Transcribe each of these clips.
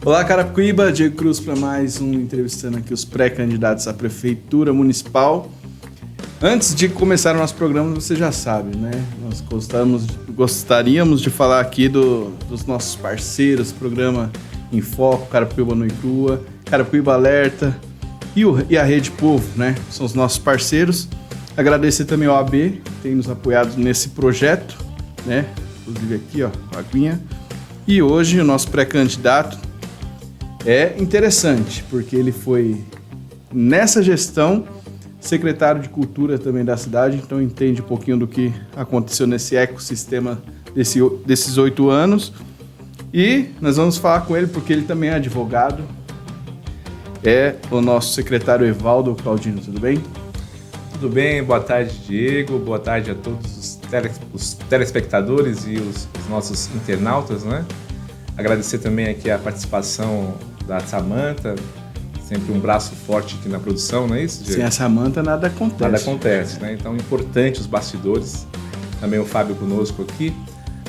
Olá, Carapicuíba, Diego Cruz para mais um entrevistando aqui os pré-candidatos à Prefeitura Municipal. Antes de começar o nosso programa, você já sabe, né? Nós gostaríamos de falar aqui dos nossos parceiros, programa Em Foco, Carapicuíba no Crua, Carapicuíba Alerta e a Rede Povo, né? São os nossos parceiros. Agradecer também ao AB, que tem nos apoiado nesse projeto, né? Inclusive aqui, ó, a aguinha. E hoje o nosso pré-candidato é interessante, porque ele foi, nessa gestão, secretário de Cultura também da cidade, então entende um pouquinho do que aconteceu nesse ecossistema desses 8 anos. E nós vamos falar com ele porque ele também é advogado. É o nosso secretário Evaldo Claudino, tudo bem? Tudo bem, boa tarde, Diego, boa tarde a todos os telespectadores e os nossos internautas, né? Agradecer também aqui a participação da Samanta, sempre um braço forte aqui na produção, não é isso, Diego? Sem a Samanta nada acontece. Nada acontece, né? Então, importante os bastidores, também o Fábio conosco aqui.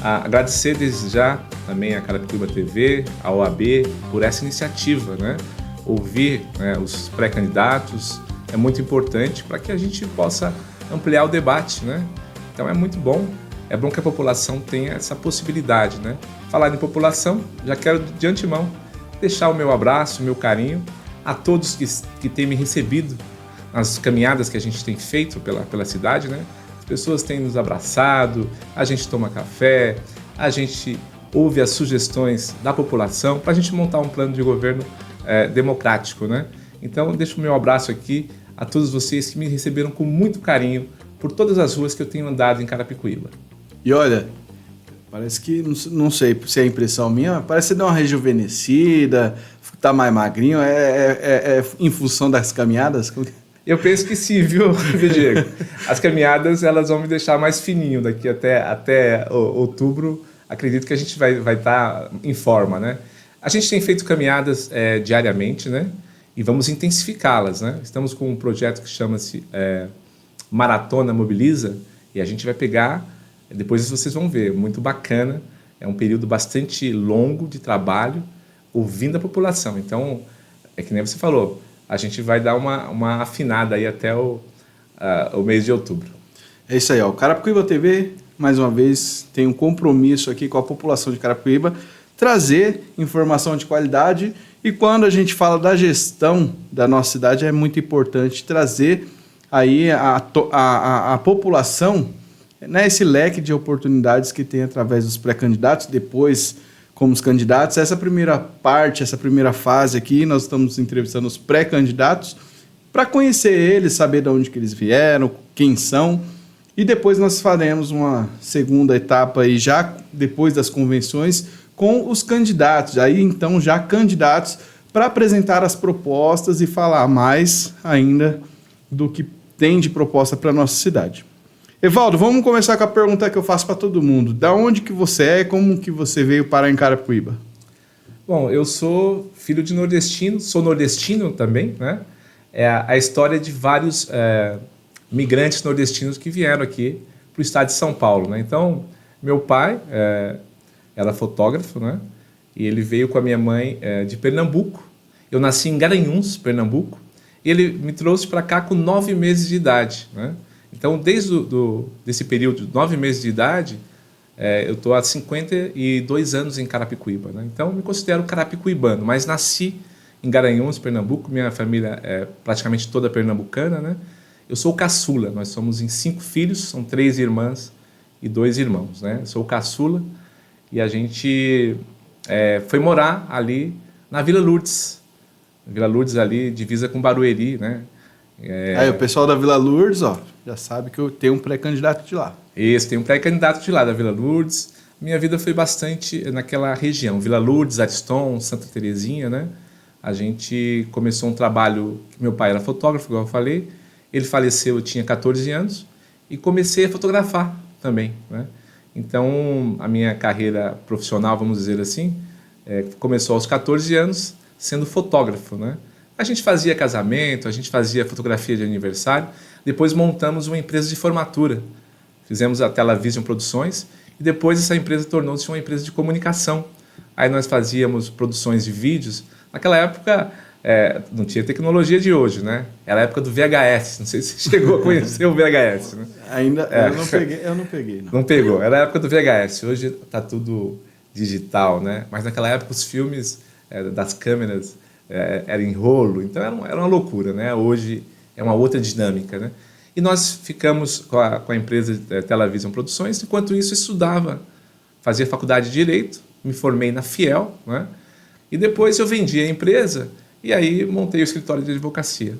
Agradecer desde já também a Carapicuíba TV, a OAB, por essa iniciativa, né? Ouvir, né, os pré-candidatos é muito importante para que a gente possa ampliar o debate, né? Então, é muito bom. É bom que a população tenha essa possibilidade, né? Falar em população, já quero de antemão deixar o meu abraço, o meu carinho a todos que têm me recebido nas caminhadas que a gente tem feito pela cidade, né? As pessoas têm nos abraçado, a gente toma café, a gente ouve as sugestões da população para a gente montar um plano de governo democrático, né? Então, deixo o meu abraço aqui a todos vocês que me receberam com muito carinho por todas as ruas que eu tenho andado em Carapicuíba. E olha, parece que, não sei se é impressão minha, parece que deu uma rejuvenescida, tá mais magrinho, é em função das caminhadas? Eu penso que sim, viu, Diego? As caminhadas, elas vão me deixar mais fininho daqui até outubro, acredito que a gente vai estar em forma, né? A gente tem feito caminhadas diariamente, né? E vamos intensificá-las, né? Estamos com um projeto que chama-se Maratona Mobiliza, e a gente vai pegar, depois vocês vão ver, muito bacana, é um período bastante longo de trabalho, ouvindo a população. Então, é que nem você falou, a gente vai dar uma afinada aí até o mês de outubro. É isso aí, ó. O Carapicuíba TV, mais uma vez, tem um compromisso aqui com a população de Carapicuíba, trazer informação de qualidade, e quando a gente fala da gestão da nossa cidade, é muito importante trazer aí a população, né, esse leque de oportunidades que tem através dos pré-candidatos, depois como os candidatos. Essa primeira parte, essa primeira fase aqui, nós estamos entrevistando os pré-candidatos para conhecer eles, saber de onde que eles vieram, quem são, e depois nós faremos uma segunda etapa aí já depois das convenções com os candidatos, aí então já candidatos para apresentar as propostas e falar mais ainda do que tem de proposta para a nossa cidade. Evaldo, vamos começar com a pergunta que eu faço para todo mundo. Da onde que você é e como que você veio parar em Carapicuíba? Bom, eu sou filho de nordestino, sou nordestino também, né? É a história de vários migrantes nordestinos que vieram aqui para o estado de São Paulo, né? Então, meu pai era fotógrafo, né? E ele veio com a minha mãe de Pernambuco. Eu nasci em Garanhuns, Pernambuco. E ele me trouxe para cá com 9 meses de idade, né? Então, desde desse período de 9 meses de idade, eu estou há 52 anos em Carapicuíba, né? Então, me considero carapicuibano, mas nasci em Garanhuns, Pernambuco. Minha família é praticamente toda pernambucana, né? Eu sou o caçula, nós somos em 5 filhos, são 3 irmãs e 2 irmãos, né? Eu sou o caçula e a gente foi morar ali na Vila Lourdes. Vila Lourdes ali, divisa com Barueri, né? Aí o pessoal da Vila Lourdes, ó, já sabe que eu tenho um pré-candidato de lá. Isso, tem um pré-candidato de lá, da Vila Lourdes. Minha vida foi bastante naquela região, Vila Lourdes, Ariston, Santa Terezinha, né? A gente começou um trabalho, meu pai era fotógrafo, igual eu falei, ele faleceu, eu tinha 14 anos, e comecei a fotografar também, né? Então, a minha carreira profissional, vamos dizer assim, começou aos 14 anos sendo fotógrafo, né? A gente fazia casamento, a gente fazia fotografia de aniversário, depois montamos uma empresa de formatura. Fizemos a Television Produções e depois essa empresa tornou-se uma empresa de comunicação, Aí nós fazíamos produções de vídeos. Naquela época não tinha tecnologia de hoje, né? Era a época do VHS. Não sei se você chegou a conhecer o VHS, né? Ainda eu não peguei. Não pegou. Era a época do VHS. Hoje está tudo digital, né? Mas naquela época os filmes das câmeras eram em rolo. Então era uma loucura, né? Hoje é uma outra dinâmica, né? E nós ficamos com a empresa Television Produções. Enquanto isso, eu estudava, fazia faculdade de Direito, me formei na Fiel, né? E depois eu vendi a empresa e aí montei o escritório de advocacia.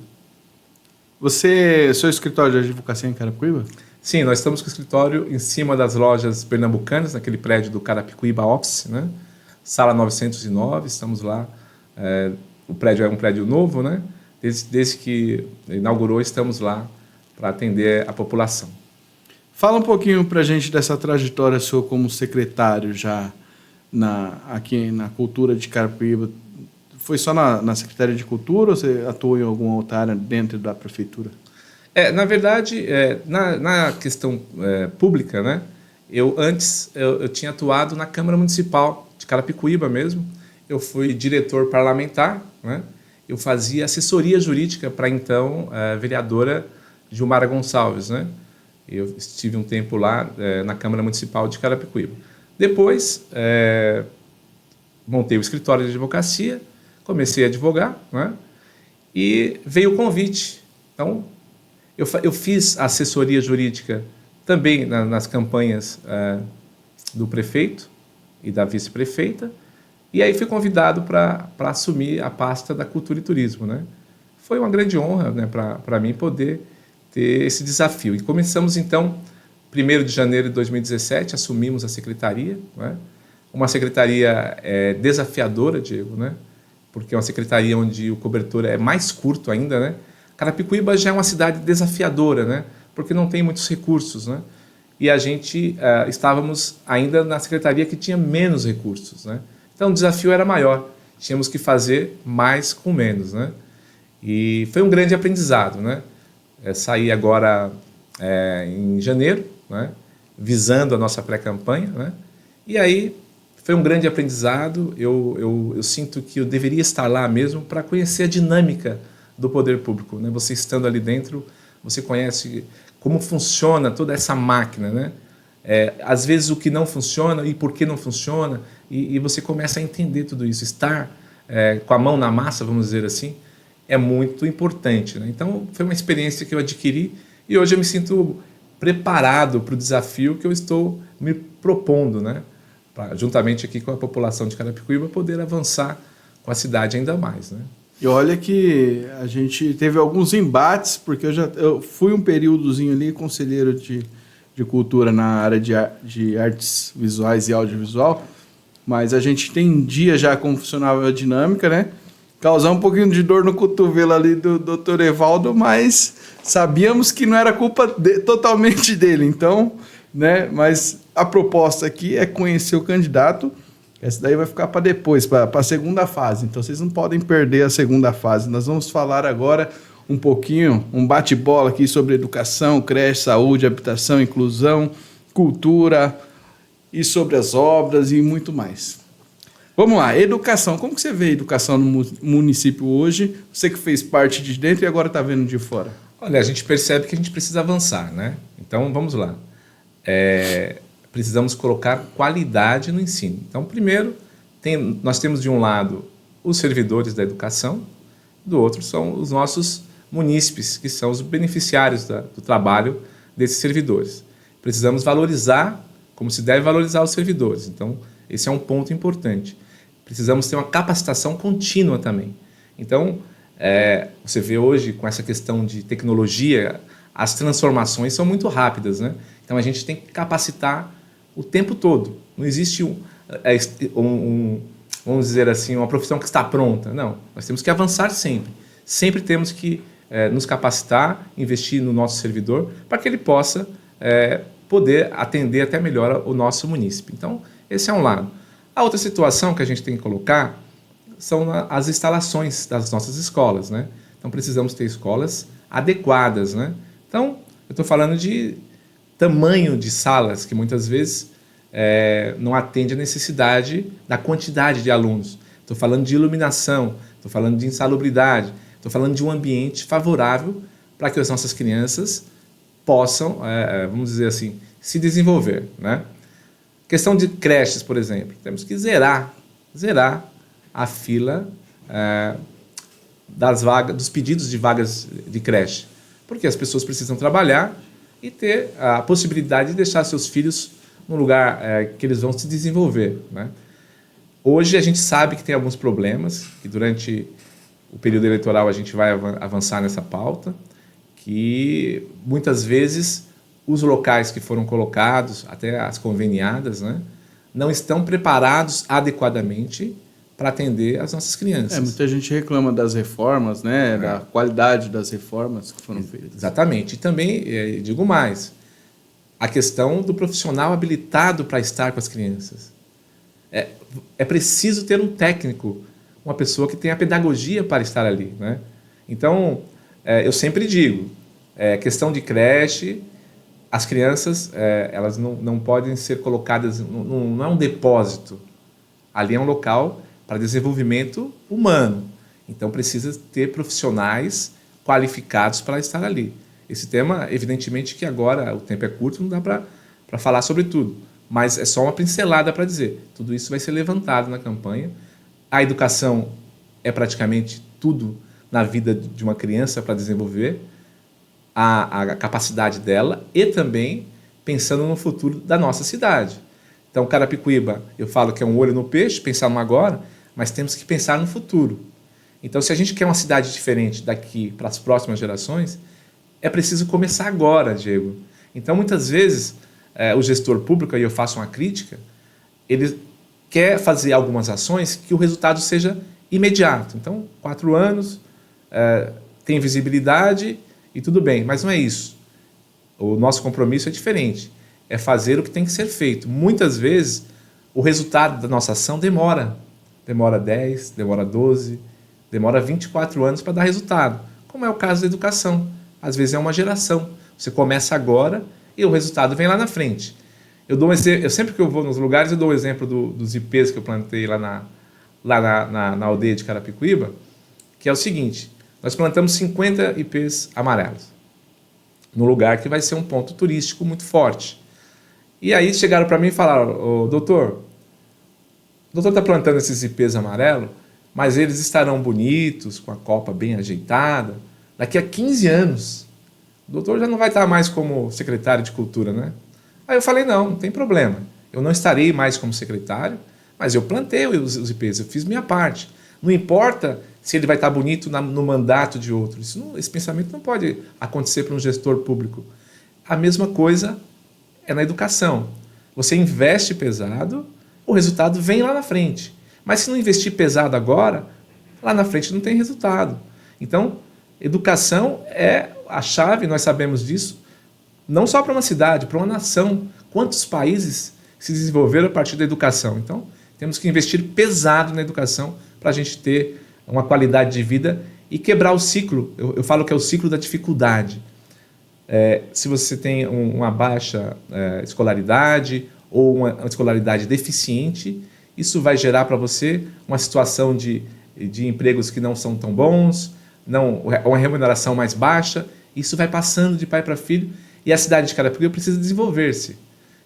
Seu escritório de advocacia é em Carapicuíba? Sim, nós estamos com o escritório em cima das lojas pernambucanas, naquele prédio do Carapicuíba Office, né? Sala 909, estamos lá. O prédio é um prédio novo, né? Desde que inaugurou, estamos lá para atender a população. Fala um pouquinho para a gente dessa trajetória sua como secretário já aqui na Cultura de Carapicuíba. Foi só na Secretaria de Cultura ou você atuou em alguma outra área dentro da prefeitura? Na verdade, na questão pública, né? Eu tinha atuado na Câmara Municipal de Carapicuíba mesmo. Eu fui diretor parlamentar, né? Eu fazia assessoria jurídica para então a vereadora Gilmara Gonçalves, né? Eu estive um tempo lá na Câmara Municipal de Carapicuíba. Depois, montei o escritório de advocacia, comecei a advogar, né? E veio o convite. Então, eu fiz assessoria jurídica também nas campanhas do prefeito e da vice-prefeita, e aí fui convidado para assumir a pasta da Cultura e Turismo, né? Foi uma grande honra, né, para mim poder ter esse desafio. E começamos, então, 1º de janeiro de 2017, assumimos a secretaria, né? Uma secretaria desafiadora, Diego, né? Porque é uma secretaria onde o cobertor é mais curto ainda, né? Carapicuíba já é uma cidade desafiadora, né? Porque não tem muitos recursos, né? E a gente estávamos ainda na secretaria que tinha menos recursos, né? Então o desafio era maior, tínhamos que fazer mais com menos, né? E foi um grande aprendizado, né? Saí agora em janeiro, né? Visando a nossa pré-campanha, né? E aí foi um grande aprendizado. Eu sinto que eu deveria estar lá mesmo para conhecer a dinâmica do poder público, né? Você estando ali dentro, você conhece como funciona toda essa máquina, né? Às vezes o que não funciona e por que não funciona, e você começa a entender tudo isso. Estar com a mão na massa, vamos dizer assim, é muito importante, né? Então foi uma experiência que eu adquiri e hoje eu me sinto preparado para o desafio que eu estou me propondo, né? Juntamente aqui com a população de Carapicuíba, poder avançar com a cidade ainda mais, né? E olha que a gente teve alguns embates, porque eu fui um períodozinho ali conselheiro de cultura na área de artes visuais e audiovisual, mas a gente entendia já como funcionava a dinâmica, né? Causar um pouquinho de dor no cotovelo ali do Dr. Evaldo, mas sabíamos que não era culpa totalmente dele, então, né? Mas a proposta aqui é conhecer o candidato. Essa daí vai ficar para depois, para a segunda fase. Então, vocês não podem perder a segunda fase. Nós vamos falar agora um pouquinho, um bate-bola aqui sobre educação, creche, saúde, habitação, inclusão, cultura e sobre as obras e muito mais. Vamos lá, educação. Como que você vê a educação no município hoje? Você que fez parte de dentro e agora está vendo de fora. Olha, a gente percebe que a gente precisa avançar, né? Então, vamos lá. Precisamos colocar qualidade no ensino. Então, primeiro, nós temos de um lado os servidores da educação, do outro são os nossos munícipes, que são os beneficiários do trabalho desses servidores. Precisamos valorizar como se deve valorizar os servidores. Então, esse é um ponto importante. Precisamos ter uma capacitação contínua também. Então, você vê hoje, com essa questão de tecnologia, as transformações são muito rápidas, né? Então, a gente tem que capacitar o tempo todo. Não existe vamos dizer assim, uma profissão que está pronta. Não, nós temos que avançar sempre. Sempre temos que nos capacitar, investir no nosso servidor, para que ele possa poder atender até melhor o nosso munícipe. Então, esse é um lado. A outra situação que a gente tem que colocar são as instalações das nossas escolas, né? Então, precisamos ter escolas adequadas, né? Então, eu estou falando de tamanho de salas, que muitas vezes não atende à necessidade da quantidade de alunos. Estou falando de iluminação, estou falando de insalubridade, estou falando de um ambiente favorável para que as nossas crianças possam, vamos dizer assim, se desenvolver, né? Questão de creches, por exemplo. Temos que zerar a fila dos pedidos de vagas de creche. Porque as pessoas precisam trabalhar e ter a possibilidade de deixar seus filhos num lugar que eles vão se desenvolver, né? Hoje a gente sabe que tem alguns problemas, que durante o período eleitoral a gente vai avançar nessa pauta, que muitas vezes os locais que foram colocados, até as conveniadas, né, não estão preparados adequadamente para atender as nossas crianças. Muita gente reclama das reformas, né, da qualidade das reformas que foram feitas. Exatamente. E também, digo mais, a questão do profissional habilitado para estar com as crianças. É preciso ter um técnico, uma pessoa que tenha a pedagogia para estar ali, né? Então, eu sempre digo, questão de creche, as crianças elas não podem ser colocadas, não é um depósito, ali é um local para desenvolvimento humano. Então, precisa ter profissionais qualificados para estar ali. Esse tema, evidentemente que agora o tempo é curto, não dá para falar sobre tudo, mas é só uma pincelada para dizer. Tudo isso vai ser levantado na campanha. A educação é praticamente tudo na vida de uma criança para desenvolver a capacidade dela e também pensando no futuro da nossa cidade. Então, Carapicuíba, eu falo que é um olho no peixe, pensar no agora, mas temos que pensar no futuro. Então, se a gente quer uma cidade diferente daqui para as próximas gerações, é preciso começar agora, Diego. Então, muitas vezes, o gestor público, e eu faço uma crítica, ele quer fazer algumas ações que o resultado seja imediato. Então, 4 anos, tem visibilidade e tudo bem, mas não é isso. O nosso compromisso é diferente. É fazer o que tem que ser feito. Muitas vezes, o resultado da nossa ação demora. Demora 10, demora 12, demora 24 anos para dar resultado. Como é o caso da educação. Às vezes é uma geração. Você começa agora e o resultado vem lá na frente. Eu sempre que eu vou nos lugares, eu dou o exemplo dos ipês que eu plantei lá na aldeia de Carapicuíba, que é o seguinte: nós plantamos 50 ipês amarelos, num lugar que vai ser um ponto turístico muito forte. E aí chegaram para mim e falaram: doutor está plantando esses ipês amarelos, mas eles estarão bonitos, com a copa bem ajeitada, daqui a 15 anos. O doutor já não vai estar mais como secretário de cultura, né? Aí eu falei: não tem problema, eu não estarei mais como secretário, mas eu plantei os ipês, eu fiz minha parte. Não importa se ele vai estar bonito no mandato de outro. Esse pensamento não pode acontecer para um gestor público. A mesma coisa é na educação. Você investe pesado, o resultado vem lá na frente. Mas se não investir pesado agora, lá na frente não tem resultado. Então, educação é a chave, nós sabemos disso, não só para uma cidade, para uma nação. Quantos países se desenvolveram a partir da educação? Então, temos que investir pesado na educação para a gente ter uma qualidade de vida e quebrar o ciclo. Eu falo que é o ciclo da dificuldade. Se você tem uma baixa escolaridade ou uma escolaridade deficiente, isso vai gerar para você uma situação de empregos que não são tão bons, uma remuneração mais baixa. Isso vai passando de pai para filho e a cidade de Carapicuíba precisa desenvolver-se.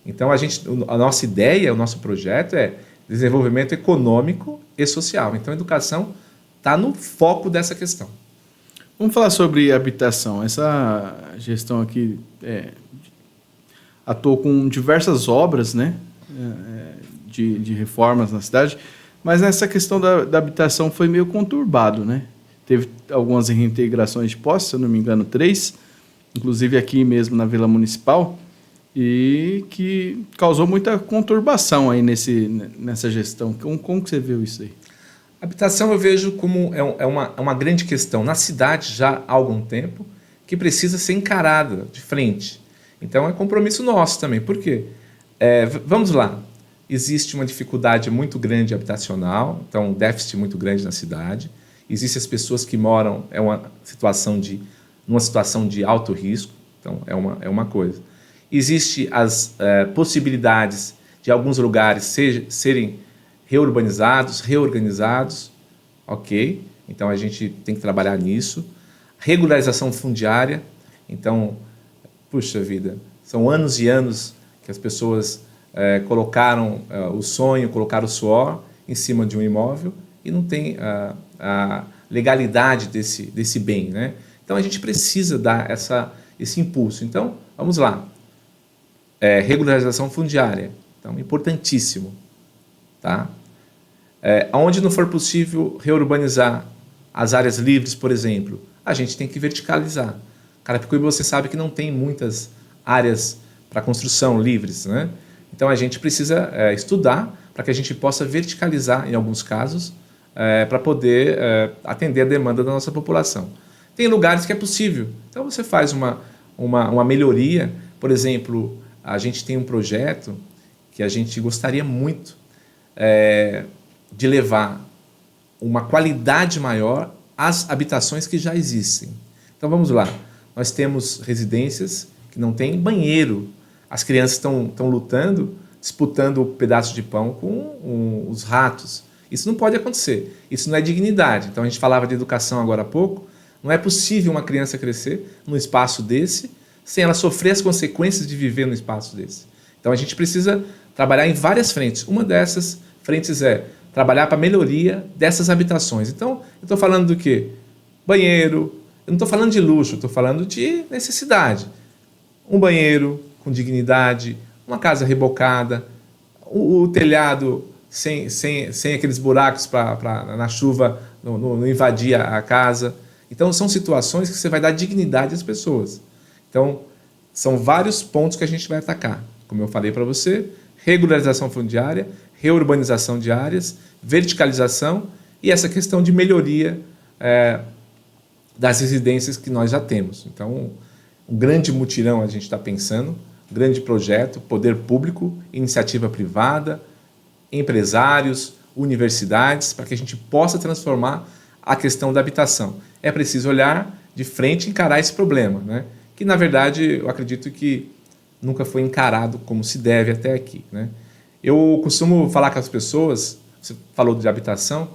Então, a nossa ideia, o nosso projeto é desenvolvimento econômico e social. Então, a educação está no foco dessa questão. Vamos falar sobre habitação. Essa gestão aqui atuou com diversas obras, né, de reformas na cidade, mas nessa questão da habitação foi meio conturbado, né? Teve algumas reintegrações de posses, se eu não me engano, 3, inclusive aqui mesmo na Vila Municipal, e que causou muita conturbação aí nessa gestão. Como que você viu isso aí? Habitação eu vejo como uma grande questão na cidade já há algum tempo, que precisa ser encarada de frente. Então é compromisso nosso também. Por quê? Vamos lá. Existe uma dificuldade muito grande habitacional, então um déficit muito grande na cidade. Existem as pessoas que moram numa situação de alto risco, então é uma coisa. Existem as possibilidades de alguns lugares serem reurbanizados, reorganizados, ok? Então a gente tem que trabalhar nisso. Regularização fundiária, então, puxa vida, são anos e anos que as pessoas colocaram o sonho, colocaram o suor em cima de um imóvel e não tem a legalidade desse bem, né? Então a gente precisa dar esse impulso. Então, vamos lá. Regularização fundiária, então, importantíssimo, tá? Onde não for possível reurbanizar as áreas livres, por exemplo, a gente tem que verticalizar. Carapicuíba, você sabe que não tem muitas áreas para construção livres, né? Então a gente precisa estudar para que a gente possa verticalizar em alguns casos para poder atender a demanda da nossa população. Tem lugares que é possível, então você faz uma melhoria. Por exemplo, a gente tem um projeto que a gente gostaria muito de levar uma qualidade maior às habitações que já existem. Então vamos lá, nós temos residências que não têm banheiro, as crianças estão lutando, disputando o pedaço de pão com os ratos. Isso não pode acontecer, isso não é dignidade. Então a gente falava de educação agora há pouco, não é possível uma criança crescer num espaço desse sem ela sofrer as consequências de viver num espaço desse. Então a gente precisa trabalhar em várias frentes. Uma dessas frentes é trabalhar para a melhoria dessas habitações. Então, eu estou falando do quê? Banheiro, eu não estou falando de luxo, estou falando de necessidade. Um banheiro com dignidade, uma casa rebocada, o telhado sem aqueles buracos na chuva não invadir a casa. Então, são situações que você vai dar dignidade às pessoas. Então, são vários pontos que a gente vai atacar. Como eu falei para você, regularização fundiária, reurbanização de áreas, verticalização e essa questão de melhoria das residências que nós já temos. Então, um grande mutirão a gente está pensando, um grande projeto, poder público, iniciativa privada, empresários, universidades, para que a gente possa transformar a questão da habitação. É preciso olhar de frente e encarar esse problema, né? Que, na verdade, eu acredito que nunca foi encarado como se deve até aqui, né? Eu costumo falar com as pessoas, você falou de habitação,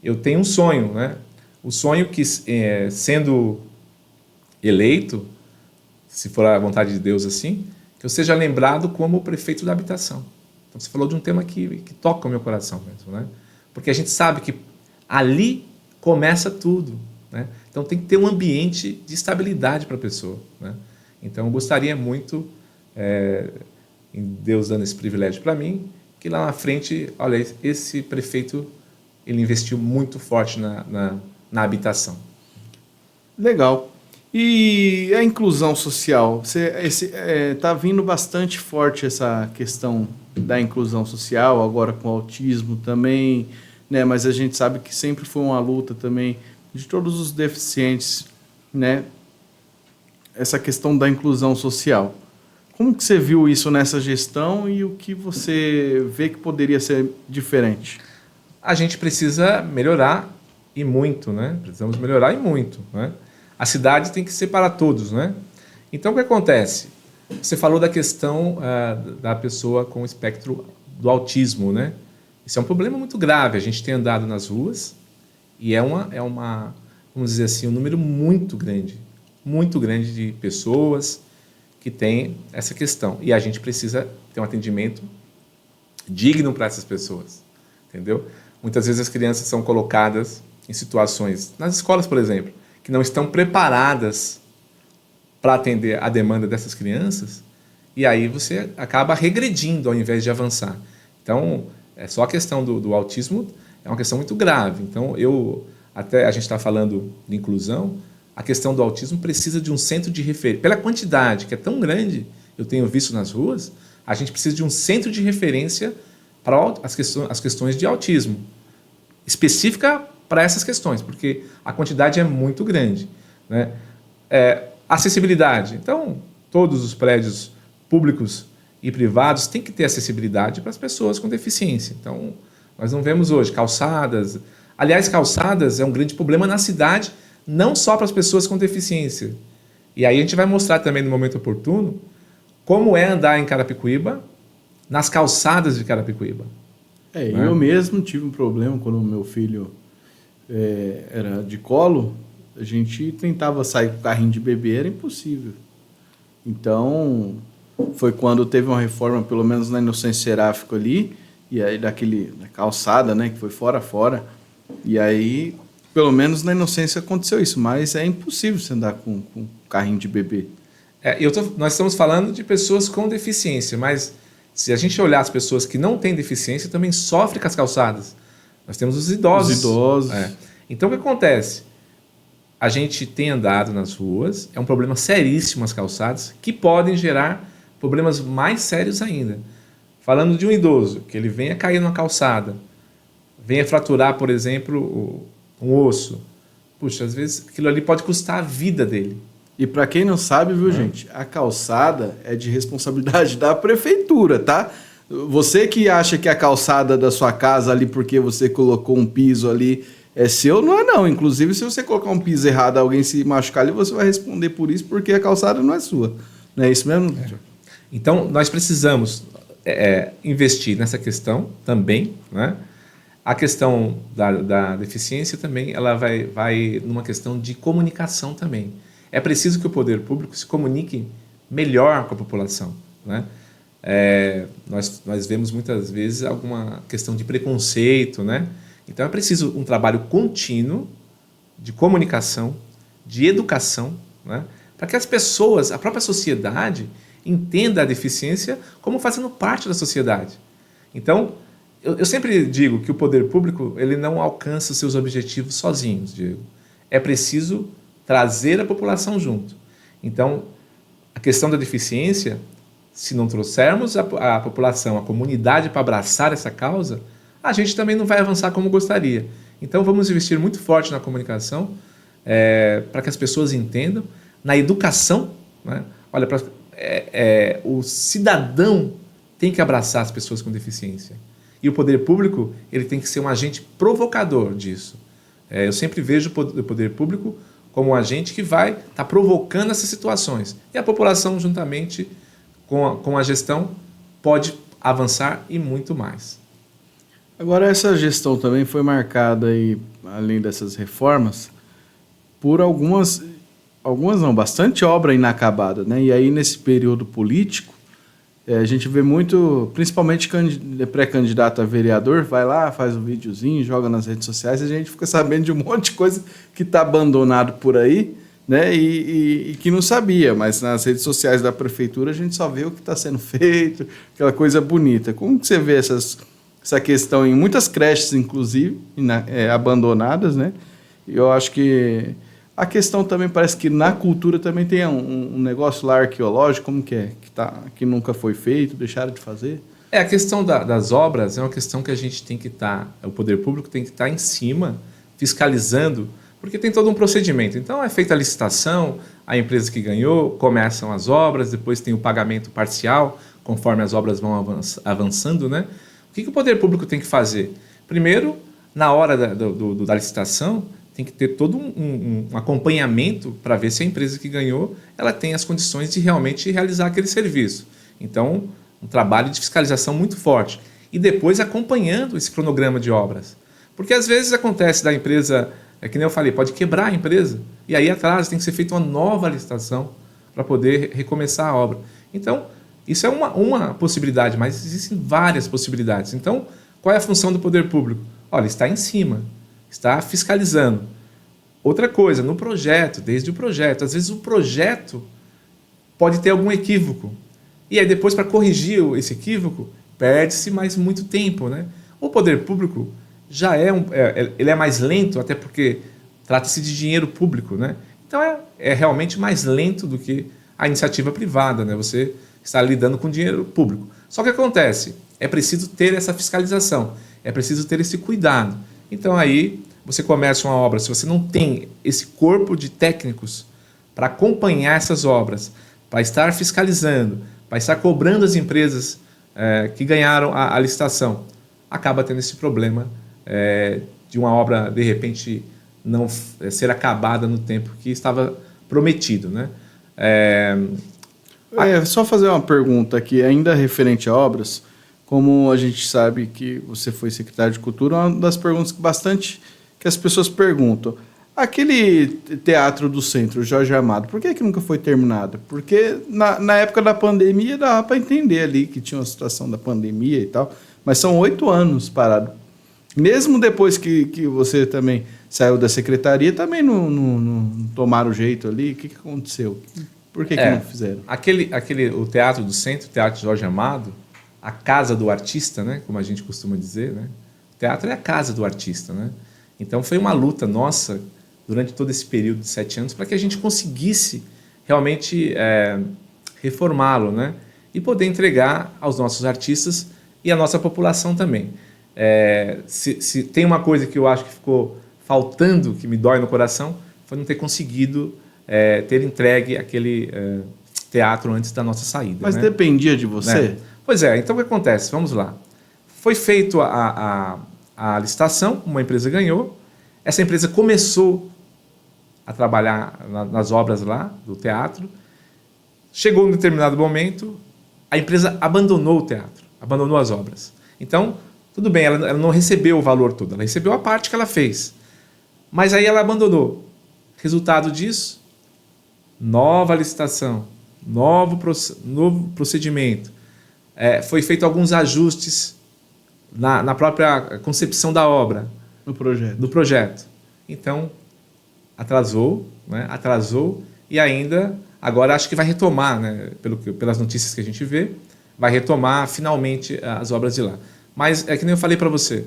eu tenho um sonho, né? O sonho que, sendo eleito, se for a vontade de Deus assim, que eu seja lembrado como o prefeito da habitação. Então, você falou de um tema que toca o meu coração mesmo, né? Porque a gente sabe que ali começa tudo, né? Então, tem que ter um ambiente de estabilidade para a pessoa, né? Então, eu gostaria muito, em Deus dando esse privilégio para mim, que lá na frente, olha, esse prefeito, ele investiu muito forte na habitação. Legal. E a inclusão social? Está vindo bastante forte essa questão da inclusão social, agora com o autismo também, né? Mas a gente sabe que sempre foi uma luta também de todos os deficientes, né? Essa questão da inclusão social. Como que você viu isso nessa gestão e o que você vê que poderia ser diferente? A gente precisa melhorar e muito, né? Precisamos melhorar e muito, né? A cidade tem que ser para todos, né? Então, o que acontece? Você falou da questão da pessoa com o espectro do autismo, né? Isso é um problema muito grave. A gente tem andado nas ruas e vamos dizer assim, um número muito grande de pessoas que têm essa questão. E a gente precisa ter um atendimento digno para essas pessoas, entendeu? Muitas vezes as crianças são colocadas em situações, nas escolas, por exemplo, que não estão preparadas para atender a demanda dessas crianças, e aí você acaba regredindo ao invés de avançar. Então, só a questão do autismo é uma questão muito grave. Então, até a gente está falando de inclusão, a questão do autismo precisa de um centro de referência. Pela quantidade que é tão grande, eu tenho visto nas ruas, a gente precisa de um centro de referência para as questões de autismo, específica para essas questões, porque a quantidade é muito grande, né? Acessibilidade. Então, todos os prédios públicos e privados têm que ter acessibilidade para as pessoas com deficiência. Então, nós não vemos hoje calçadas. Aliás, calçadas é um grande problema na cidade, não só para as pessoas com deficiência. E aí a gente vai mostrar também no momento oportuno como é andar em Carapicuíba nas calçadas de Carapicuíba. Né? Eu mesmo tive um problema quando o meu filho era de colo, a gente tentava sair com o carrinho de bebê, era impossível. Então, foi quando teve uma reforma, pelo menos na Inocêncio Seráfico ali, e aí da calçada, né, que foi fora, e aí, pelo menos na Inocência aconteceu isso, mas é impossível você andar com carrinho de bebê. Nós estamos falando de pessoas com deficiência, mas se a gente olhar as pessoas que não têm deficiência, também sofrem com as calçadas. Nós temos os idosos. Os idosos. Então, o que acontece? A gente tem andado nas ruas, é um problema seríssimo as calçadas, que podem gerar problemas mais sérios ainda. Falando de um idoso, que ele venha cair numa calçada, venha fraturar, por exemplo, um osso. Puxa, às vezes aquilo ali pode custar a vida dele. E para quem não sabe, viu, gente, a calçada é de responsabilidade da prefeitura, tá? Você que acha que a calçada da sua casa ali, porque você colocou um piso ali, é seu, não é não. Inclusive, se você colocar um piso errado, alguém se machucar ali, você vai responder por isso, porque a calçada não é sua. Não é isso mesmo? Então, nós precisamos investir nessa questão também, né? A questão da deficiência também, ela vai numa questão de comunicação também. É preciso que o poder público se comunique melhor com a população, né? Nós vemos muitas vezes alguma questão de preconceito, né? Então é preciso um trabalho contínuo de comunicação, de educação, né? Para que as pessoas, a própria sociedade, entenda a deficiência como fazendo parte da sociedade. Então, eu sempre digo que o poder público ele não alcança os seus objetivos sozinhos, Diego. É preciso trazer a população junto. Então, a questão da deficiência, se não trouxermos a população, a comunidade para abraçar essa causa, a gente também não vai avançar como gostaria. Então, vamos investir muito forte na comunicação para que as pessoas entendam, na educação, né? Olha, o cidadão tem que abraçar as pessoas com deficiência. E o poder público ele tem que ser um agente provocador disso. Eu sempre vejo o poder público como um agente que vai estar provocando essas situações. E a população, juntamente com a gestão, pode avançar e muito mais. Agora, essa gestão também foi marcada, aí, além dessas reformas, por bastante obra inacabada, né? E aí, nesse período político, a gente vê muito, principalmente pré-candidato a vereador, vai lá, faz um videozinho, joga nas redes sociais, e a gente fica sabendo de um monte de coisa que está abandonado por aí, né? E que não sabia, mas nas redes sociais da prefeitura a gente só vê o que está sendo feito, aquela coisa bonita. Como que você vê essa questão em muitas creches, inclusive, abandonadas, né? Eu acho que a questão também parece que na cultura também tem um negócio lá arqueológico, como que é? Que nunca foi feito, deixaram de fazer? A questão das obras é uma questão que a gente tem que o poder público tem que estar em cima, fiscalizando, porque tem todo um procedimento. Então é feita a licitação, a empresa que ganhou, começam as obras, depois tem o pagamento parcial, conforme as obras vão avançando, né? O que o poder público tem que fazer? Primeiro, na hora da licitação, tem que ter todo um acompanhamento para ver se a empresa que ganhou ela tem as condições de realmente realizar aquele serviço. Então, um trabalho de fiscalização muito forte. E depois acompanhando esse cronograma de obras. Porque às vezes acontece da empresa, que nem eu falei, pode quebrar a empresa. E aí atrás tem que ser feita uma nova licitação para poder recomeçar a obra. Então, isso é uma possibilidade, mas existem várias possibilidades. Então, qual é a função do poder público? Olha, está em cima. Está fiscalizando. Outra coisa, no projeto, desde o projeto. Às vezes o projeto pode ter algum equívoco. E aí depois, para corrigir esse equívoco, perde-se mais muito tempo, né? O poder público já ele é mais lento, até porque trata-se de dinheiro público, né? Então é realmente mais lento do que a iniciativa privada, né? Você está lidando com dinheiro público. Só que acontece, é preciso ter essa fiscalização, é preciso ter esse cuidado. Então aí você começa uma obra, se você não tem esse corpo de técnicos para acompanhar essas obras, para estar fiscalizando, para estar cobrando as empresas que ganharam a licitação, acaba tendo esse problema de uma obra, de repente, não ser acabada no tempo que estava prometido, né? Só fazer uma pergunta aqui, ainda referente a obras. como a gente sabe que você foi secretário de Cultura, uma das perguntas que as pessoas perguntam. Aquele Teatro do Centro, Jorge Amado, por que nunca foi terminado? Porque na época da pandemia dava para entender ali que tinha uma situação da pandemia e tal, mas são 8 anos parado. Mesmo depois que você também saiu da secretaria, também não tomaram jeito ali. O que aconteceu? Por que não fizeram? O Teatro do Centro, o Teatro Jorge Amado, a casa do artista, né, como a gente costuma dizer, né? O teatro é a casa do artista, né? Então foi uma luta nossa durante todo esse período de 7 anos para que a gente conseguisse realmente reformá-lo, né? E poder entregar aos nossos artistas e à nossa população também. Se tem uma coisa que eu acho que ficou faltando, que me dói no coração, foi não ter conseguido ter entregue aquele teatro antes da nossa saída. Mas né? dependia de você? Né? Pois é, então o que acontece? Vamos lá. Foi feita a licitação, uma empresa ganhou, essa empresa começou a trabalhar nas obras lá do teatro, chegou um determinado momento, a empresa abandonou o teatro, abandonou as obras. Então, tudo bem, ela não recebeu o valor todo, ela recebeu a parte que ela fez, mas aí ela abandonou. Resultado disso, nova licitação, novo procedimento. Foi feito alguns ajustes na própria concepção da obra. No projeto. Então, atrasou, né? Atrasou e ainda, agora acho que vai retomar, né? Pelas notícias que a gente vê, vai retomar finalmente as obras de lá. Mas é que nem eu falei para você,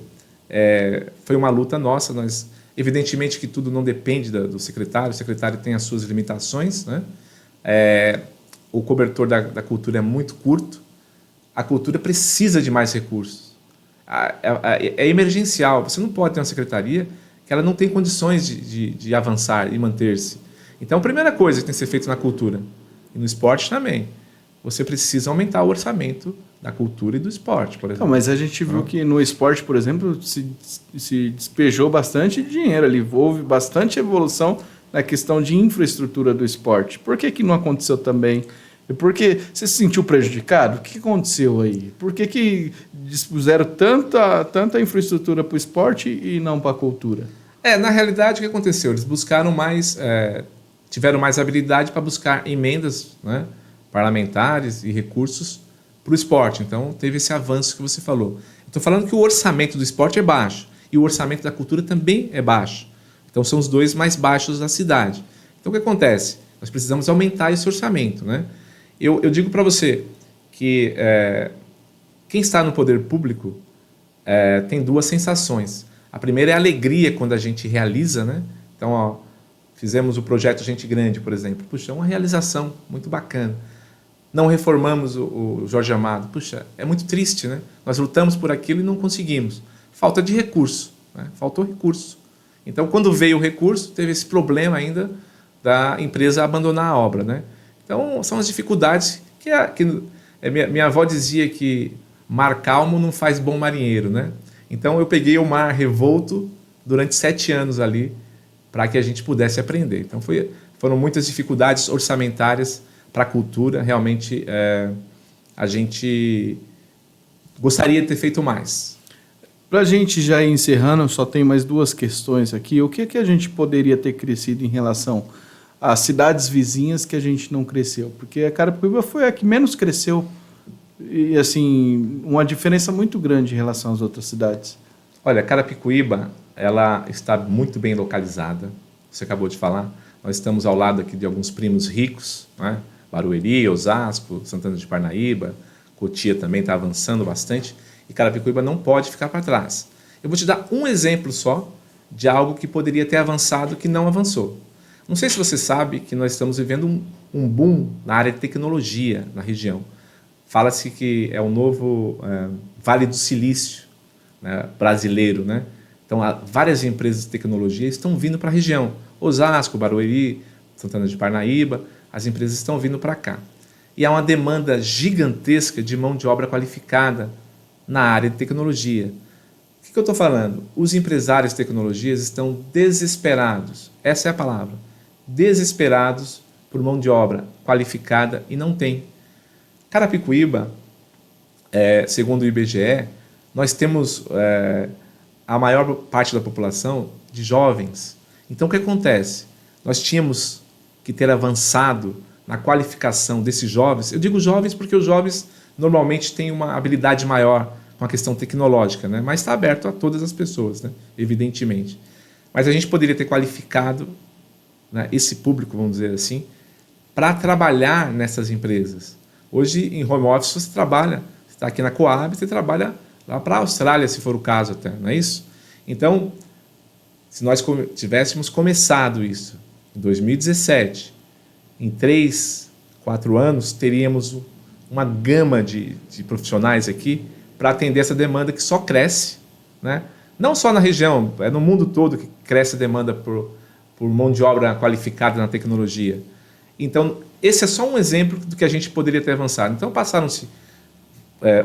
foi uma luta nossa, evidentemente que tudo não depende do secretário, o secretário tem as suas limitações, né? O cobertor da cultura é muito curto, a cultura precisa de mais recursos. É emergencial, você não pode ter uma secretaria que ela não tem condições de avançar e manter-se. Então, a primeira coisa que tem que ser feita na cultura, e no esporte também, você precisa aumentar o orçamento da cultura e do esporte, por exemplo. Não, mas a gente viu que no esporte, por exemplo, se despejou bastante dinheiro ali, houve bastante evolução na questão de infraestrutura do esporte. Por que não aconteceu também? Porque você se sentiu prejudicado? O que aconteceu aí? Por que dispuseram tanta infraestrutura para o esporte e não para a cultura? Na realidade, o que aconteceu? Eles buscaram tiveram mais habilidade para buscar emendas, né, parlamentares e recursos para o esporte. Então, teve esse avanço que você falou. Estou falando que o orçamento do esporte é baixo e o orçamento da cultura também é baixo. Então, são os dois mais baixos da cidade. Então, o que acontece? Nós precisamos aumentar esse orçamento, né? Eu digo para você que quem está no poder público tem duas sensações. A primeira é a alegria quando a gente realiza, né? Então, fizemos o projeto Gente Grande, por exemplo. Puxa, é uma realização muito bacana. Não reformamos o Jorge Amado. Puxa, é muito triste, né? Nós lutamos por aquilo e não conseguimos. Falta de recurso, né? Faltou recurso. Então, quando veio o recurso, teve esse problema ainda da empresa abandonar a obra, né? Então, são as dificuldades que minha avó dizia que mar calmo não faz bom marinheiro, né? Então, eu peguei o mar revolto durante 7 anos ali para que a gente pudesse aprender. Então, foram muitas dificuldades orçamentárias para a cultura. Realmente, a gente gostaria de ter feito mais. Para a gente já ir encerrando, eu só tenho mais 2 questões aqui. O que a gente poderia ter crescido em relação às cidades vizinhas que a gente não cresceu? Porque a Carapicuíba foi a que menos cresceu e, assim, uma diferença muito grande em relação às outras cidades. Olha, Carapicuíba, ela está muito bem localizada. Você acabou de falar. Nós estamos ao lado aqui de alguns primos ricos, né? Barueri, Osasco, Santana de Parnaíba, Cotia também está avançando bastante. E Carapicuíba não pode ficar para trás. Eu vou te dar um exemplo só de algo que poderia ter avançado que não avançou. Não sei se você sabe que nós estamos vivendo um boom na área de tecnologia na região. Fala-se que é o novo Vale do Silício, né, brasileiro, né? Então, várias empresas de tecnologia estão vindo para a região. Osasco, Barueri, Santana de Parnaíba, as empresas estão vindo para cá. E há uma demanda gigantesca de mão de obra qualificada na área de tecnologia. O que eu estou falando? Os empresários de tecnologias estão desesperados, essa é a palavra, desesperados por mão de obra qualificada e não tem. Carapicuíba, segundo o IBGE, nós temos a maior parte da população de jovens. Então, o que acontece? Nós tínhamos que ter avançado na qualificação desses jovens. Eu digo jovens porque os jovens normalmente têm uma habilidade maior com a questão tecnológica, né? Mas está aberto a todas as pessoas, né? Evidentemente. Mas a gente poderia ter qualificado, né, esse público, vamos dizer assim, para trabalhar nessas empresas. Hoje, em home office, você trabalha, você está aqui na Coab, você trabalha lá para a Austrália, se for o caso até, não é isso? Então, se nós tivéssemos começado isso em 2017, em 3, 4 anos, teríamos uma gama de profissionais aqui para atender essa demanda que só cresce, né? Não só na região, é no mundo todo que cresce a demanda por mão de obra qualificada na tecnologia. Então, esse é só um exemplo do que a gente poderia ter avançado. Então, passaram-se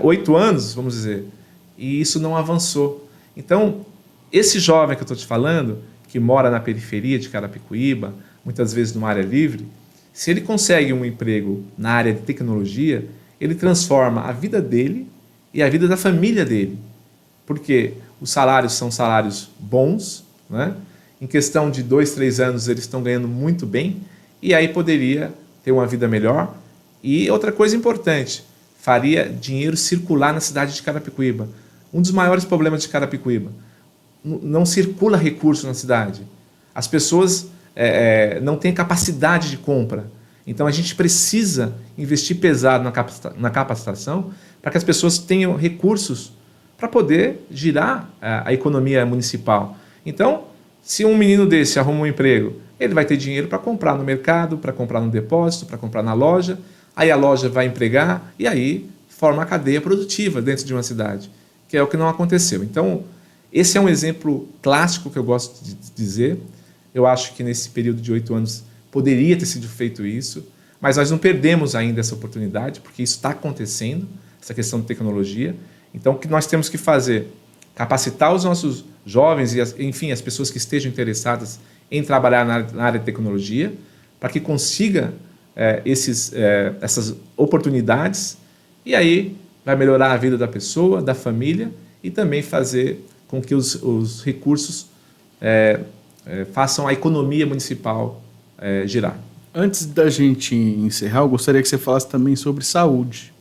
8 anos, vamos dizer, e isso não avançou. Então, esse jovem que eu estou te falando, que mora na periferia de Carapicuíba, muitas vezes numa área livre, se ele consegue um emprego na área de tecnologia, ele transforma a vida dele e a vida da família dele. Porque os salários são salários bons, né? Em questão de 2, 3 anos eles estão ganhando muito bem, e aí poderia ter uma vida melhor. E outra coisa importante, faria dinheiro circular na cidade de Carapicuíba. Um dos maiores problemas de Carapicuíba, não circula recurso na cidade. As pessoas não têm capacidade de compra. Então a gente precisa investir pesado na capacitação para que as pessoas tenham recursos para poder girar a economia municipal. Então, se um menino desse arruma um emprego, ele vai ter dinheiro para comprar no mercado, para comprar no depósito, para comprar na loja, aí a loja vai empregar e aí forma a cadeia produtiva dentro de uma cidade, que é o que não aconteceu. Então, esse é um exemplo clássico que eu gosto de dizer. Eu acho que nesse período de 8 anos poderia ter sido feito isso, mas nós não perdemos ainda essa oportunidade, porque isso está acontecendo, essa questão de tecnologia. Então, o que nós temos que fazer? Capacitar os nossos jovens e, enfim, as pessoas que estejam interessadas em trabalhar na área de tecnologia, para que consiga essas oportunidades, e aí vai melhorar a vida da pessoa, da família, e também fazer com que os recursos façam a economia municipal girar. Antes da gente encerrar, eu gostaria que você falasse também sobre saúde.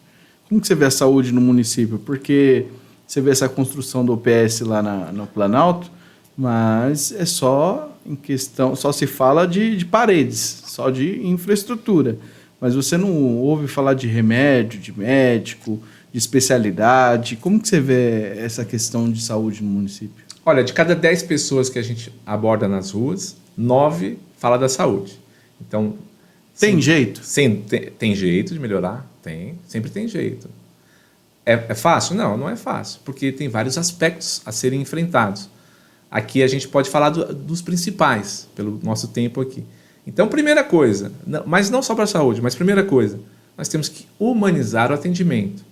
Como que você vê a saúde no município? Porque você vê essa construção do OPS lá no Planalto, mas é só em questão, só se fala de paredes, só de infraestrutura. Mas você não ouve falar de remédio, de médico, de especialidade. Como que você vê essa questão de saúde no município? Olha, de cada 10 pessoas que a gente aborda nas ruas, 9 fala da saúde. Então, tem jeito? Sim, tem jeito de melhorar? Tem, sempre tem jeito. É fácil? Não, não é fácil, porque tem vários aspectos a serem enfrentados. Aqui a gente pode falar dos principais, pelo nosso tempo aqui. Então, primeira coisa, mas não só para a saúde, mas primeira coisa, nós temos que humanizar o atendimento.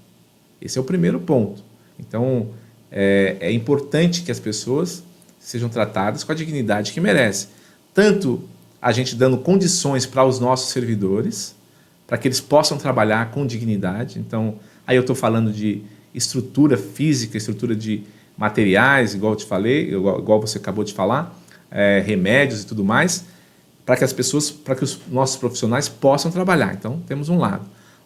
Esse é o primeiro ponto. Então, é importante que as pessoas sejam tratadas com a dignidade que merecem. Tanto a gente dando condições para os nossos servidores, para que eles possam trabalhar com dignidade. Então, aí eu estou falando de estrutura física, estrutura de materiais, igual eu te falei, igual você acabou de falar, remédios e tudo mais, para que os nossos profissionais possam trabalhar. Então, temos um lado.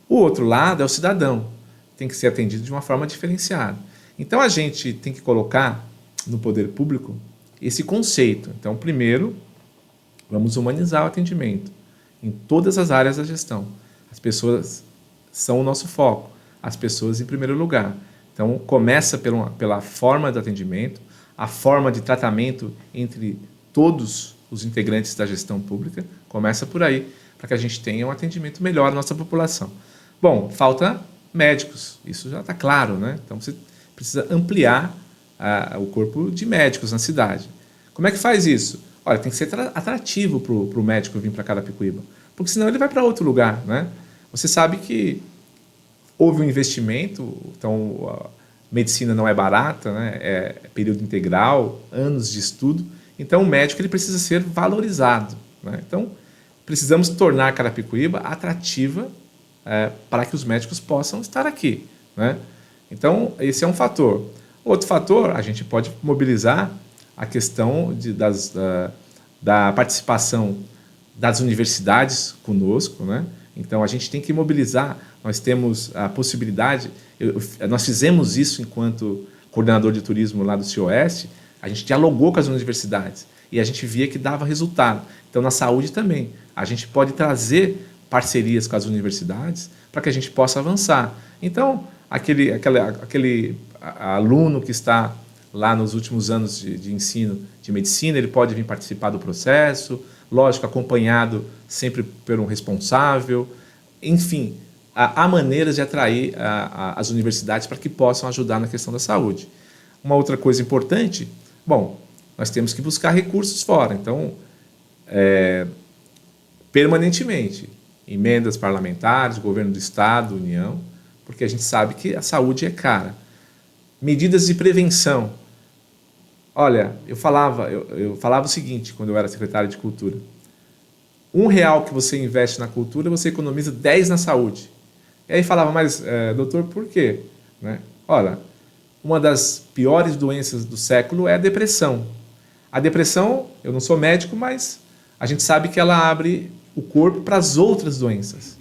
O outro lado é o cidadão, tem que ser atendido de uma forma diferenciada. Então, a gente tem que colocar no poder público esse conceito. Então, primeiro, vamos humanizar o atendimento em todas as áreas da gestão. As pessoas são o nosso foco, as pessoas em primeiro lugar. Então, começa pela forma de atendimento, a forma de tratamento entre todos os integrantes da gestão pública, começa por aí, para que a gente tenha um atendimento melhor à nossa população. Bom, falta médicos, isso já está claro, né? Então, você precisa ampliar o corpo de médicos na cidade. Como é que faz isso? Olha, tem que ser atrativo para o médico vir para Carapicuíba, porque senão ele vai para outro lugar, né? Você sabe que houve um investimento, então a medicina não é barata, né? É período integral, anos de estudo, então o médico ele precisa ser valorizado, né? Então precisamos tornar Carapicuíba atrativa para que os médicos possam estar aqui, né? Então, esse é um fator. Outro fator, a gente pode mobilizar a questão da participação das universidades conosco, né? Então, a gente tem que mobilizar. Nós temos a possibilidade, nós fizemos isso enquanto coordenador de turismo lá do CIOS, a gente dialogou com as universidades e a gente via que dava resultado. Então, na saúde também, a gente pode trazer parcerias com as universidades para que a gente possa avançar. Então, aquele aluno que está lá nos últimos anos de ensino de medicina, ele pode vir participar do processo, lógico, acompanhado sempre por um responsável. Enfim, há maneiras de atrair as universidades para que possam ajudar na questão da saúde. Uma outra coisa importante, bom, nós temos que buscar recursos fora. Então, permanentemente, emendas parlamentares, governo do Estado, União, porque a gente sabe que a saúde é cara. Medidas de prevenção. Olha, eu falava o seguinte, quando eu era secretário de Cultura. R$1 que você investe na cultura, você economiza 10 na saúde. E aí falava, mas, doutor, por quê? Né? Olha, uma das piores doenças do século é a depressão. A depressão, eu não sou médico, mas a gente sabe que ela abre o corpo para as outras doenças.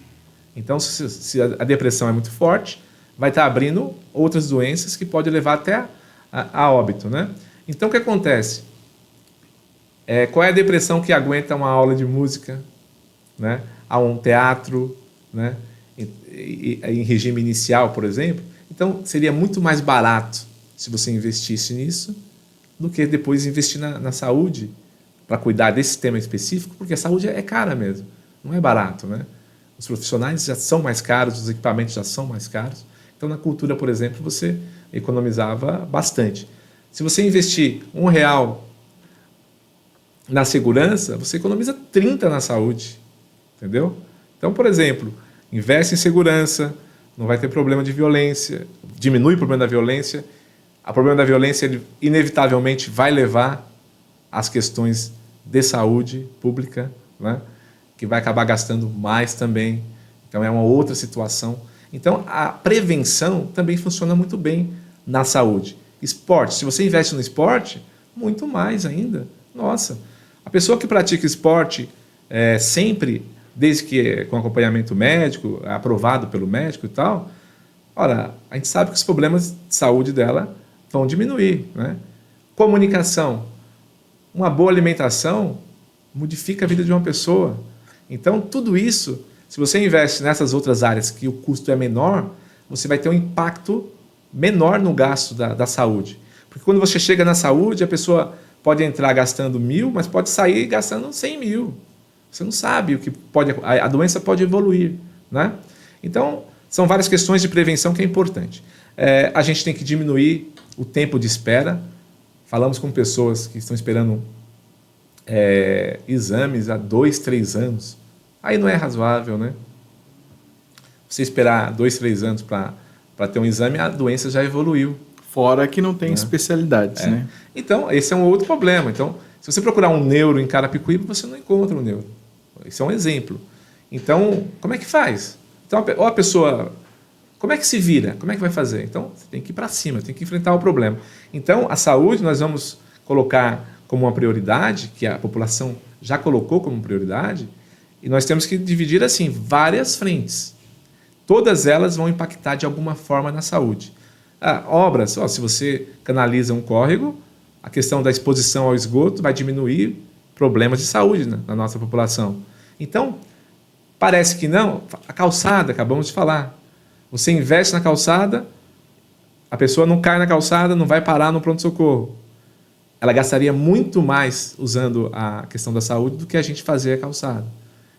Então, se a depressão é muito forte, vai estar abrindo outras doenças que podem levar até a óbito, né? Então, o que acontece? Qual é a depressão que aguenta uma aula de música, né? A um teatro, né? Em regime inicial, por exemplo? Então, seria muito mais barato se você investisse nisso do que depois investir na saúde para cuidar desse tema específico, porque a saúde é cara mesmo, não é barato, né? Os profissionais já são mais caros, os equipamentos já são mais caros. Então, na cultura, por exemplo, você economizava bastante. Se você investir R$1 na segurança, você economiza 30 na saúde, entendeu? Então, por exemplo, investe em segurança, não vai ter problema de violência, diminui o problema da violência. O problema da violência, ele, inevitavelmente, vai levar às questões de saúde pública, né? Que vai acabar gastando mais também. Então, é uma outra situação. Então, a prevenção também funciona muito bem na saúde. Esporte, se você investe no esporte, muito mais ainda. Nossa, a pessoa que pratica esporte sempre, desde que com acompanhamento médico, aprovado pelo médico e tal, ora, a gente sabe que os problemas de saúde dela vão diminuir, né? Comunicação, uma boa alimentação modifica a vida de uma pessoa. Então, tudo isso, se você investe nessas outras áreas que o custo é menor, você vai ter um impacto menor no gasto da saúde. Porque quando você chega na saúde, a pessoa pode entrar gastando 1.000, mas pode sair gastando 100 mil. Você não sabe o que pode... A doença pode evoluir, né? Então, são várias questões de prevenção que é importante. A gente tem que diminuir o tempo de espera. Falamos com pessoas que estão esperando exames há 2, 3 anos. Aí não é razoável, né? Você esperar 2, 3 anos para ter um exame, a doença já evoluiu. Fora que não tem especialidades, né? Então, esse é um outro problema. Então, se você procurar um neuro em Carapicuíba, você não encontra um neuro. Esse é um exemplo. Então, como é que faz? Então, ou a pessoa... Como é que se vira? Como é que vai fazer? Então, você tem que ir para cima, tem que enfrentar o problema. Então, a saúde nós vamos colocar como uma prioridade, que a população já colocou como prioridade, e nós temos que dividir assim, várias frentes. Todas elas vão impactar de alguma forma na saúde. Obras, se você canaliza um córrego, a questão da exposição ao esgoto vai diminuir problemas de saúde na nossa população. Então, parece que não. A calçada, acabamos de falar. Você investe na calçada, a pessoa não cai na calçada, não vai parar no pronto-socorro. Ela gastaria muito mais usando a questão da saúde do que a gente fazer a calçada.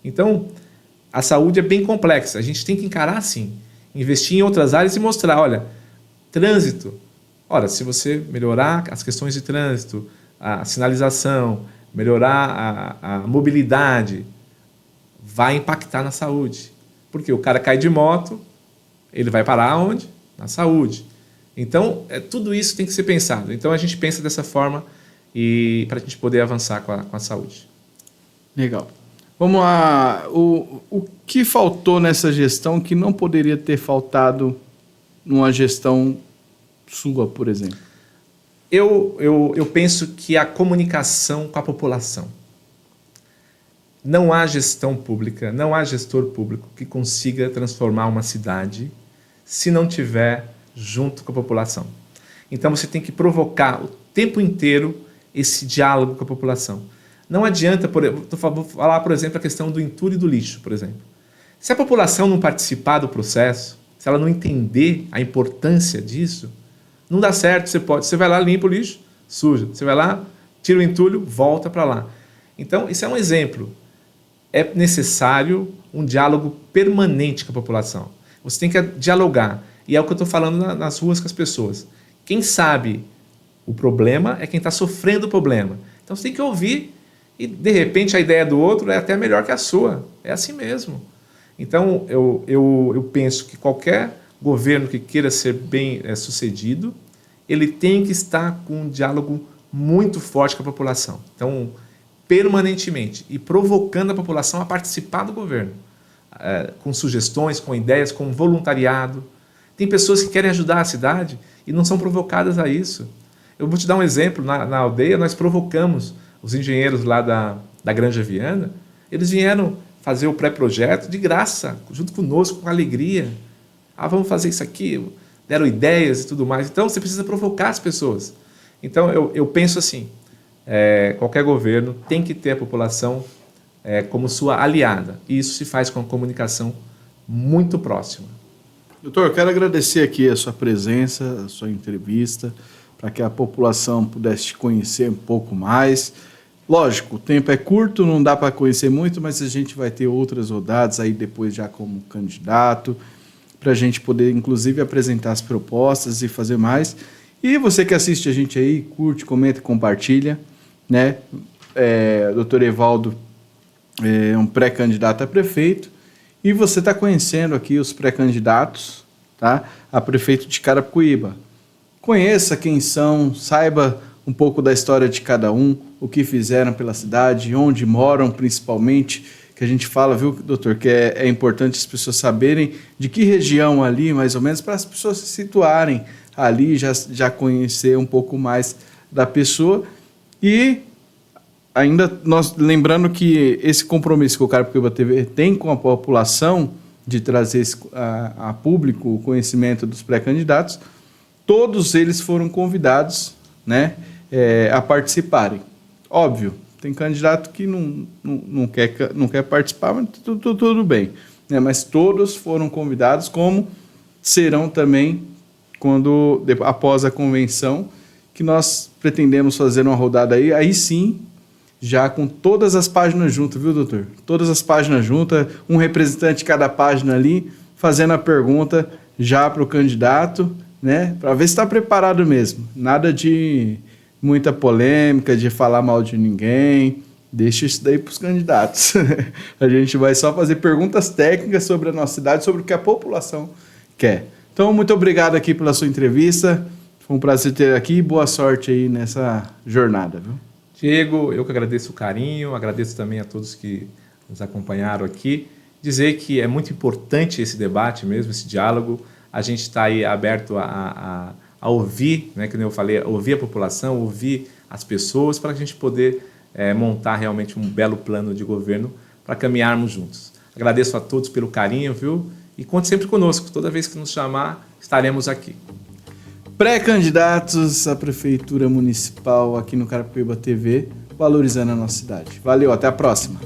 Então, a saúde é bem complexa. A gente tem que encarar assim, investir em outras áreas e mostrar, olha, trânsito. Ora, se você melhorar as questões de trânsito, a sinalização, melhorar a mobilidade, vai impactar na saúde. Porque o cara cai de moto, ele vai parar onde? Na saúde. Então, tudo isso tem que ser pensado. Então, a gente pensa dessa forma para a gente poder avançar com a saúde. Legal. Vamos lá. O que faltou nessa gestão que não poderia ter faltado numa gestão sua, por exemplo? Eu penso que a comunicação com a população. Não há gestão pública, não há gestor público que consiga transformar uma cidade se não tiver junto com a população. Então você tem que provocar o tempo inteiro esse diálogo com a população. Não adianta, vou falar, por exemplo, a questão do entulho e do lixo, por exemplo. Se a população não participar do processo, se ela não entender a importância disso, não dá certo. Você vai lá, limpa o lixo, suja. Você vai lá, tira o entulho, volta para lá. Então, isso é um exemplo. É necessário um diálogo permanente com a população. Você tem que dialogar. E é o que eu estou falando nas ruas com as pessoas. Quem sabe o problema é quem está sofrendo o problema. Então, você tem que ouvir e, de repente, a ideia do outro é até melhor que a sua. É assim mesmo. Então, eu penso que qualquer governo que queira ser bem sucedido, ele tem que estar com um diálogo muito forte com a população. Então, permanentemente, e provocando a população a participar do governo, com sugestões, com ideias, com voluntariado. Tem pessoas que querem ajudar a cidade e não são provocadas a isso. Eu vou te dar um exemplo. Na aldeia, nós provocamos os engenheiros lá da Granja Viana, eles vieram fazer o pré-projeto de graça, junto conosco, com alegria. Vamos fazer isso aqui, deram ideias e tudo mais. Então, você precisa provocar as pessoas. Então, eu penso assim, qualquer governo tem que ter a população como sua aliada. E isso se faz com a comunicação muito próxima. Doutor, eu quero agradecer aqui a sua presença, a sua entrevista, para que a população pudesse te conhecer um pouco mais. Lógico, o tempo é curto, não dá para conhecer muito, mas a gente vai ter outras rodadas aí depois já como candidato, para a gente poder, inclusive, apresentar as propostas e fazer mais. E você que assiste a gente aí, curte, comenta e compartilha, né? Dr. Evaldo é um pré-candidato a prefeito e você está conhecendo aqui os pré-candidatos, tá? A prefeito de Carapicuíba. Conheça quem são, saiba um pouco da história de cada um, o que fizeram pela cidade, onde moram principalmente, que a gente fala, viu, doutor, que é importante as pessoas saberem de que região ali, mais ou menos, para as pessoas se situarem ali, já conhecer um pouco mais da pessoa. E ainda nós lembrando que esse compromisso que o Carapicuíba TV tem com a população de trazer a público o conhecimento dos pré-candidatos, todos eles foram convidados, né, a participarem. Óbvio, tem candidato que não quer participar, mas tudo bem, né? Mas todos foram convidados, como serão também após a convenção, que nós pretendemos fazer uma rodada aí sim, já com todas as páginas juntas, viu, doutor? Todas as páginas juntas, um representante de cada página ali, fazendo a pergunta já para o candidato, né? Para ver se está preparado mesmo. Nada de muita polêmica, de falar mal de ninguém. Deixa isso daí para os candidatos. A gente vai só fazer perguntas técnicas sobre a nossa cidade, sobre o que a população quer. Então, muito obrigado aqui pela sua entrevista. Foi um prazer ter aqui. Boa sorte aí nessa jornada, viu? Diego, eu que agradeço o carinho, agradeço também a todos que nos acompanharam aqui. Dizer que é muito importante esse debate mesmo, esse diálogo. A gente está aí aberto a ouvir, né, como eu falei, ouvir a população, ouvir as pessoas, para a gente poder montar realmente um belo plano de governo para caminharmos juntos. Agradeço a todos pelo carinho, viu? E conte sempre conosco. Toda vez que nos chamar, estaremos aqui. Pré-candidatos à Prefeitura Municipal aqui no Carapicuíba TV, valorizando a nossa cidade. Valeu, até a próxima.